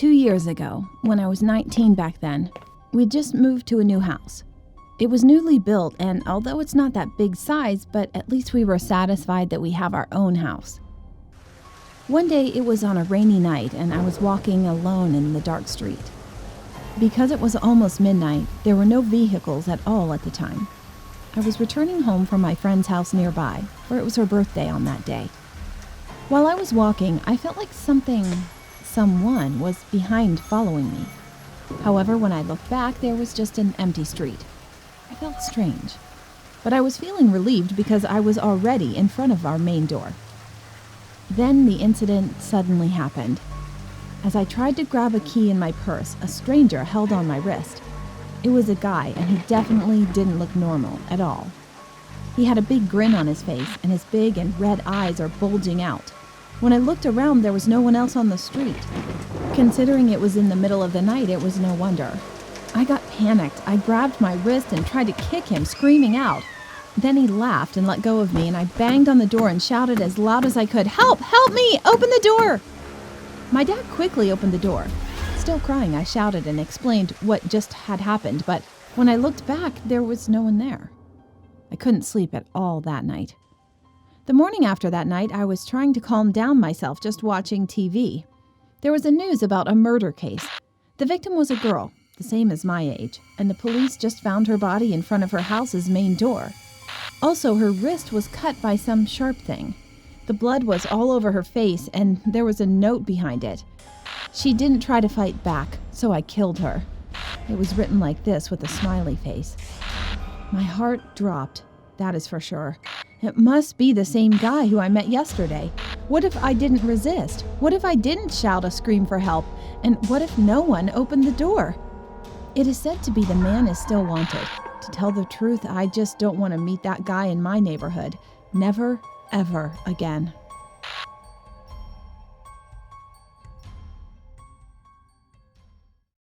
2 years ago, when I was 19 back then, we'd just moved to a new house. It was newly built, and although it's not that big size, but at least we were satisfied that we have our own house. One day it was on a rainy night, and I was walking alone in the dark street. Because it was almost midnight, there were no vehicles at all at the time. I was returning home from my friend's house nearby, for it was her birthday on that day. While I was walking, I felt like someone was behind following me. However, when I looked back, there was just an empty street. I felt strange, but I was feeling relieved because I was already in front of our main door. Then the incident suddenly happened. As I tried to grab a key in my purse, a stranger held on my wrist. It was a guy, and he definitely didn't look normal at all. He had a big grin on his face, and his big and red eyes are bulging out. When I looked around, there was no one else on the street. Considering it was in the middle of the night, it was no wonder. I got panicked. I grabbed my wrist and tried to kick him, screaming out. Then he laughed and let go of me, and I banged on the door and shouted as loud as I could, "Help! Help me! Open the door!" My dad quickly opened the door. Still crying, I shouted and explained what just had happened, but when I looked back, there was no one there. I couldn't sleep at all that night. The morning after that night, I was trying to calm down myself just watching TV. There was a news about a murder case. The victim was a girl, the same as my age, and the police just found her body in front of her house's main door. Also, her wrist was cut by some sharp thing. The blood was all over her face, and there was a note behind it. She didn't try to fight back, so I killed her. It was written like this with a smiley face. My heart dropped, that is for sure. It must be the same guy who I met yesterday. What if I didn't resist? What if I didn't shout a scream for help? And what if no one opened the door? It is said to be the man is still wanted. To tell the truth, I just don't want to meet that guy in my neighborhood. Never, ever again.